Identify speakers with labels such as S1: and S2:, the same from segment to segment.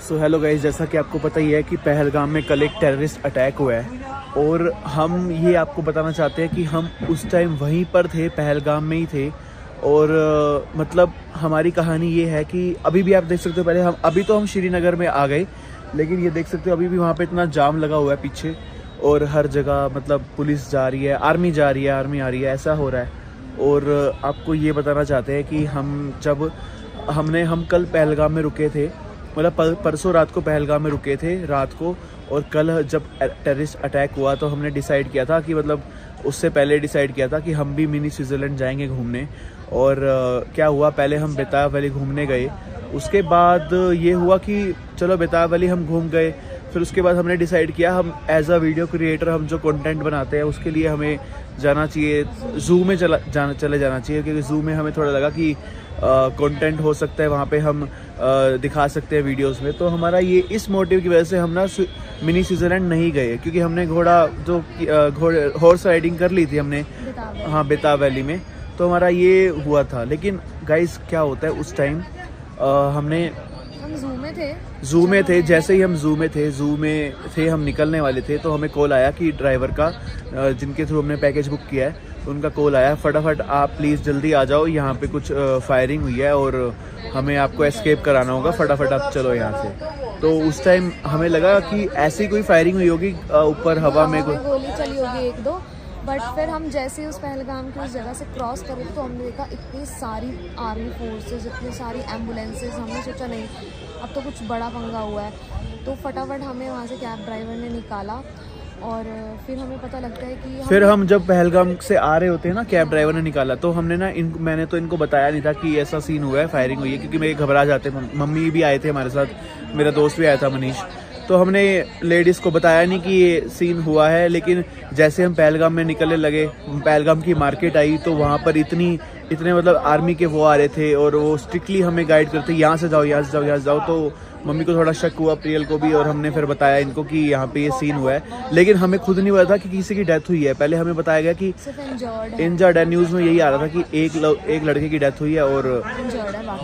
S1: So hello guys, जैसा कि आपको पता ही है कि पहलगाम में कल एक टेररिस्ट अटैक हुआ है और हम ये आपको बताना चाहते हैं कि हम उस टाइम वहीं पर थे, पहलगाम में ही थे। और मतलब हमारी कहानी ये है कि अभी भी आप देख सकते हो, पहले हम श्रीनगर में आ गए, लेकिन ये देख सकते हो अभी भी वहाँ पे इतना जाम लगा हुआ है पीछे, और हर जगह मतलब पुलिस जा रही है, आर्मी जा रही है, आर्मी आ रही है, ऐसा हो रहा है। और आपको ये बताना चाहते हैं कि हम कल पहलगाम में रुके थे, मतलब परसों रात को पहलगाम में रुके थे रात को। और कल जब टेररिस्ट अटैक हुआ तो हमने डिसाइड किया था कि मतलब उससे पहले डिसाइड किया था कि हम भी मिनी स्विट्ज़रलैंड जाएंगे घूमने। और क्या हुआ, पहले हम बेताब वैली घूमने गए, उसके बाद ये हुआ कि चलो बेताब वैली हम घूम गए। फिर उसके बाद हमने डिसाइड किया हम एज अ वीडियो क्रिएटर, हम जो कंटेंट बनाते हैं उसके लिए हमें जाना चाहिए, ज़ू में चले जाना चाहिए, क्योंकि ज़ू में हमें थोड़ा लगा कि कंटेंट हो सकता है, वहाँ पे हम दिखा सकते हैं वीडियोस में। तो हमारा ये इस मोटिव की वजह से हम ना मिनी स्विट्ज़रलैंड नहीं गए, क्योंकि हमने हॉर्स राइडिंग कर ली थी हमने, हाँ, बेताब वैली में। तो हमारा ये हुआ था। लेकिन गाइस क्या होता है, उस टाइम हम ज़ू में थे। जैसे ही हम ज़ू में थे, हम निकलने वाले थे तो हमें कॉल आया कि ड्राइवर का, जिनके थ्रू हमने पैकेज बुक किया है, उनका कॉल आया, फटाफट आप प्लीज़ जल्दी आ जाओ, यहाँ पे कुछ फायरिंग हुई है और हमें आपको एस्केप कराना होगा, फटाफट आप चलो यहाँ से। तो उस टाइम हमें लगा कि ऐसी कोई फायरिंग हुई होगी ऊपर हवा में,
S2: गोली चली होगी एक दो। बट फिर हम जैसे ही उस पहलगाम की उस जगह से क्रॉस कर रहे थे तो हमने देखा इतनी सारी आर्मी फोर्सेस, इतनी सारी एम्बुलेंसेज। हमने सोचा नहीं अब तो कुछ बड़ा पंगा हुआ है, तो फटाफट हमें वहाँ से कैब ड्राइवर ने निकाला। और फिर हमें पता लगता है कि
S1: फिर हम जब पहलगाम से आ रहे होते हैं ना, कैब ड्राइवर ने निकाला, तो हमने ना मैंने तो इनको बताया नहीं था कि ऐसा सीन हुआ है, फायरिंग हुई है, क्योंकि मेरे घबरा जाते। मम्मी भी आए थे हमारे साथ, मेरा दोस्त भी आया था मनीष, तो हमने लेडीज़ को बताया नहीं कि ये सीन हुआ है। लेकिन जैसे हम पहलगाम में निकलने लगे, पहलगाम की मार्केट आई, तो वहाँ पर इतने मतलब आर्मी के वो आ रहे थे और वो स्ट्रिक्टली हमें गाइड करते, यहाँ से जाओ, यहाँ से जाओ, यहाँ से जाओ। तो मम्मी को थोड़ा शक हुआ, प्रियल को भी, और हमने फिर बताया इनको कि यहाँ पे ये सीन हुआ है। लेकिन हमें खुद नहीं पता था कि किसी की डेथ हुई है, पहले हमें बताया गया कि इंजर्ड है। न्यूज़ में यही आ रहा था कि एक लड़के की डेथ हुई है और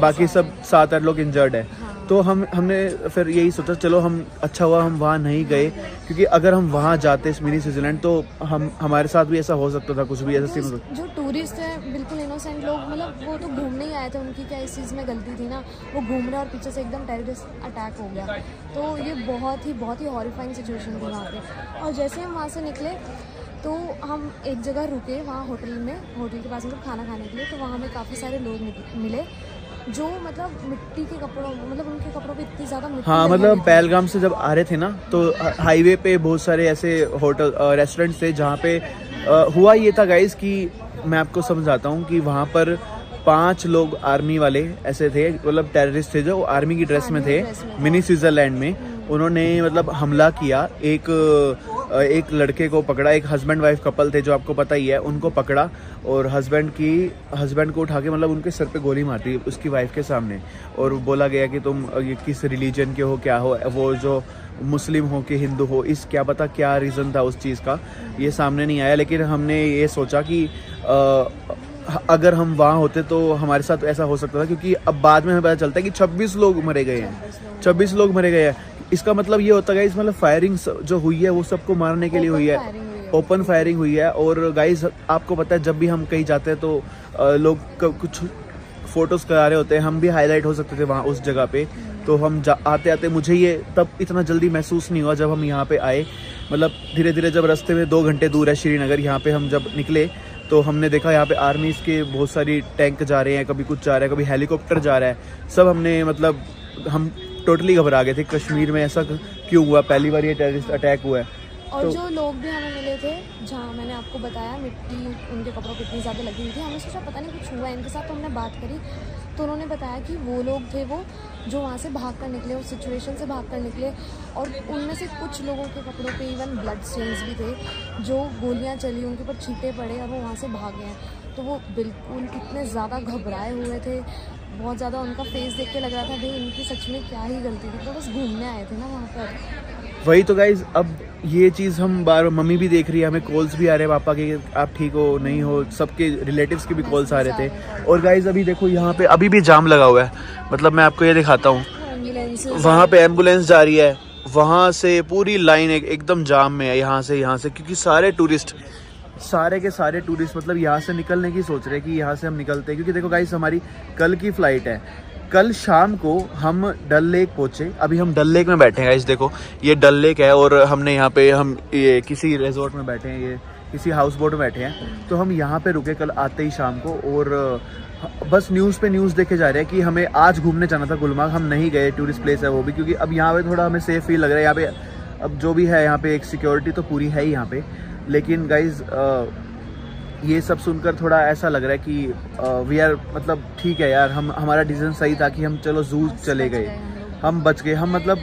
S1: बाकी सब 7-8 लोग इंजर्ड है। तो हमने फिर यही सोचा, चलो हम अच्छा हुआ हम वहाँ नहीं गए, क्योंकि अगर हम वहाँ जाते मिनी स्विट्ज़रलैंड तो हमारे साथ भी ऐसा हो सकता था, कुछ भी ऐसा सीन हो सकता।
S2: जो टूरिस्ट है बिल्कुल इनोसेंट लोग, मतलब वो तो घूमने ही आए थे, उनकी क्या इस चीज़ में गलती थी ना, वो घूम रहे और पीछे से एकदम टेररिस्ट अटैक हो गया। तो ये बहुत ही हॉरिफाइंग सिचुएशन थी वहाँ पे। और जैसे हम वहाँ से निकले तो हम एक जगह रुके, वहाँ होटल के पास मतलब खाना खाने के लिए। तो वहाँ हमें काफ़ी सारे लोग मिले जो मतलब मिट्टी के कपड़ों, मतलब उनके कपड़ों पे इतनी ज़्यादा मिट्टी,
S1: हाँ, मतलब पहलगाम से जब आ रहे थे ना, तो हाईवे पे बहुत सारे ऐसे होटल रेस्टोरेंट्स थे जहाँ पे हुआ ये था गाइस कि मैं आपको समझाता हूँ कि वहाँ पर 5 लोग आर्मी वाले ऐसे थे, मतलब टेररिस्ट थे जो आर्मी की ड्रेस में थे, मिनी स्विट्ज़रलैंड में। उन्होंने मतलब हमला किया, एक लड़के को पकड़ा, एक हस्बैंड वाइफ कपल थे जो आपको पता ही है, उनको पकड़ा और हस्बैंड को उठा के मतलब उनके सर पे गोली मार दी उसकी वाइफ के सामने। और बोला गया कि तुम ये किस रिलीजन के हो, क्या हो, वो जो मुस्लिम हो कि हिंदू हो, इस क्या पता क्या रीज़न था उस चीज़ का, ये सामने नहीं आया। लेकिन हमने ये सोचा कि अगर हम वहाँ होते तो हमारे साथ ऐसा हो सकता था, क्योंकि अब बाद में हमें पता चलता है कि 26 लोग मरे गए हैं, 26 लोग मरे गए हैं। इसका मतलब ये होता है गाइस, मतलब फायरिंग जो हुई है वो सबको मारने के लिए हुई है, ओपन फायरिंग हुई है। और गाइस आपको पता है जब भी हम कहीं जाते हैं तो लोग कुछ फोटोज़ करा रहे होते हैं, हम भी हाईलाइट हो सकते थे वहाँ उस जगह पे। तो हम आते मुझे ये तब इतना जल्दी महसूस नहीं हुआ जब हम यहाँ पे आए, मतलब धीरे धीरे जब रास्ते में 2 घंटे दूर है श्रीनगर, यहाँ पे हम जब निकले तो हमने देखा यहाँ पे आर्मी के बहुत सारी टैंक जा रहे हैं, कभी कुछ जा रहा है, कभी हेलीकॉप्टर जा रहा है, सब हमने मतलब हम टोटली घबरा गए थे। कश्मीर में ऐसा क्यों हुआ, पहली बार ये टेररिस्ट अटैक हुआ है।
S2: और तो जो लोग भी हमें मिले थे, जहाँ मैंने आपको बताया मिट्टी उनके कपड़ों पर इतनी ज़्यादा लगी हुई थी, हमने सोचा पता नहीं कुछ हुआ इनके साथ। तो हमने बात करी तो उन्होंने बताया कि वो लोग थे वो जो वहाँ से भाग कर निकले, उस सिचुएशन से भाग कर निकले। और उनमें से कुछ लोगों के कपड़ों पे इवन ब्लड स्टेन्स भी थे, जो गोलियाँ चली उनके ऊपर छींटे पड़े और वो वहाँ से भाग गए हैं। तो वो बिल्कुल इतने ज़्यादा घबराए हुए थे, बहुत ज़्यादा उनका फेस देख के लग रहा था भाई इनकी सच में क्या ही गलती थी, तो बस घूमने आए थे ना वहाँ पर।
S1: वही तो गाइज, अब ये चीज़ हम बार मम्मी भी देख रही है, हमें कॉल्स भी आ रहे हैं पापा के, आप ठीक हो नहीं हो, सबके रिलेटिव्स के भी कॉल्स आ रहे थे। और गाइज अभी देखो यहाँ पे अभी भी जाम लगा हुआ है, मतलब मैं आपको ये दिखाता हूँ,
S2: सर्विसेज
S1: वहाँ पे एम्बुलेंस जा रही है, वहाँ से पूरी लाइन एकदम जाम में है, यहाँ से क्योंकि सारे टूरिस्ट, सारे के सारे टूरिस्ट मतलब यहाँ से निकलने की सोच रहे हैं कि यहाँ से हम निकलते हैं। क्योंकि देखो गाइस, हमारी कल की फ़्लाइट है, कल शाम को हम डल लेक पहुँचे। अभी हम डल लेक में बैठे हैं गाइस, देखो ये डल लेक है और हमने यहाँ पे हम ये किसी रिजॉर्ट में बैठे हैं, ये किसी हाउस बोट में बैठे हैं। तो हम यहाँ पे रुके कल आते ही शाम को, और बस न्यूज़ पे न्यूज़ देखे जा रहे हैं कि हमें आज घूमने जाना था गुलमर्ग, हम नहीं गए, टूरिस्ट प्लेस है वो भी, क्योंकि अब यहाँ पे थोड़ा हमें सेफ फील लग रहा है। यहाँ पे अब जो भी है यहाँ पे एक सिक्योरिटी तो पूरी है ही यहाँ पे, लेकिन गाइज ये सब सुनकर थोड़ा ऐसा लग रहा है कि वी आर मतलब ठीक है यार, हमारा डिसीजन सही था कि हम चलो जू चले गए, हम बच गए। हम मतलब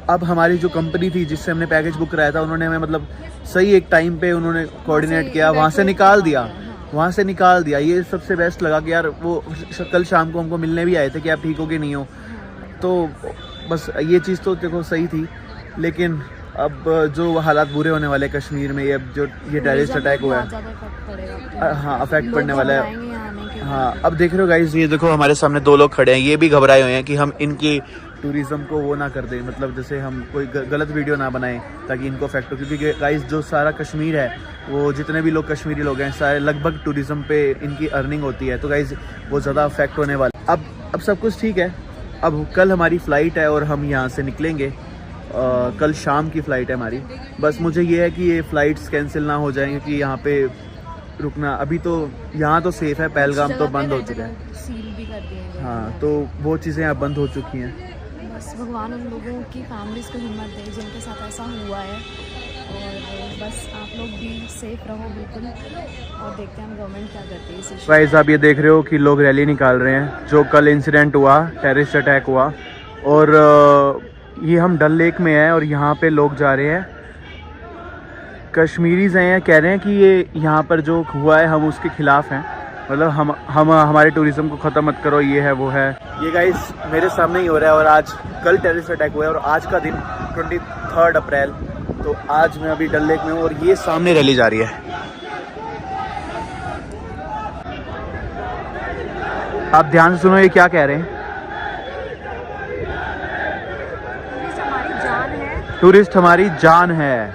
S1: अब हमारी जो कंपनी थी जिससे हमने पैकेज बुक कराया था, उन्होंने हमें मतलब सही एक टाइम पे उन्होंने कोऑर्डिनेट किया, वहाँ से निकाल दिया। ये सबसे बेस्ट लगा कि यार वो कल शाम को हमको मिलने भी आए थे कि आप ठीक हो कि नहीं हो, तो बस ये चीज़ तो देखो सही थी। लेकिन अब जो हालात बुरे होने वाले कश्मीर में, ये अब जो ये टेररिस्ट अटैक हुआ है, हाँ अफेक्ट पड़ने वाला है। हाँ अब देख रहे हो गाइज, ये देखो हमारे सामने 2 लोग खड़े हैं, ये भी घबराए हुए हैं कि हम इनकी टूरिज़्म को वो ना कर दें, मतलब जैसे हम कोई गलत वीडियो ना बनाएं ताकि इनको अफेक्ट हो। क्योंकि गाइज जो सारा कश्मीर है, वो जितने भी लोग कश्मीरी लोग हैं सारे लगभग टूरिज़्म पे इनकी अर्निंग होती है, तो गाइज वो ज़्यादा अफेक्ट होने वाला। अब सब कुछ ठीक है, अब कल हमारी फ़्लाइट है और हम यहाँ से निकलेंगे। कल शाम की फ़्लाइट है हमारी। बस मुझे ये है कि ये फ़्लाइट्स कैंसिल ना हो जाएं, क्योंकि यहाँ पे रुकना अभी तो यहाँ तो सेफ़ है, पहलगाम तो बंद हो चुका है,
S2: सील भी कर दिए हैं।
S1: हाँ तो वो चीज़ें यहाँ बंद हो चुकी हैं।
S2: बस भगवान उन लोगों की फैमिलीज़ को हिम्मत दे जिनके साथ ऐसा हुआ है, और बस आप लोग भी सेफ रहो बिल्कुल, और देखते हैं हम गवर्नमेंट क्या करती है इस इशू।
S1: गाइस आप ये देख रहे हो कि लोग रैली निकाल रहे हैं, जो कल इंसिडेंट हुआ, टेररिस्ट अटैक हुआ, और ये हम डल लेक में हैं और यहाँ पे लोग जा रहे हैं, कश्मीरीज हैं, कह रहे हैं कि ये यहाँ पर जो हुआ है हम उसके खिलाफ हैं, मतलब हम हमारे टूरिज़्म को ख़त्म मत करो, ये है वो है। ये गाइस मेरे सामने ही हो रहा है, और आज कल टेररिस्ट अटैक हुआ है और आज का दिन 23 अप्रैल, तो आज मैं अभी डल लेक में हूँ और ये सामने रैली जा रही है। आप ध्यान से सुनो ये क्या कह रहे हैं। टूरिस्ट हमारी जान है।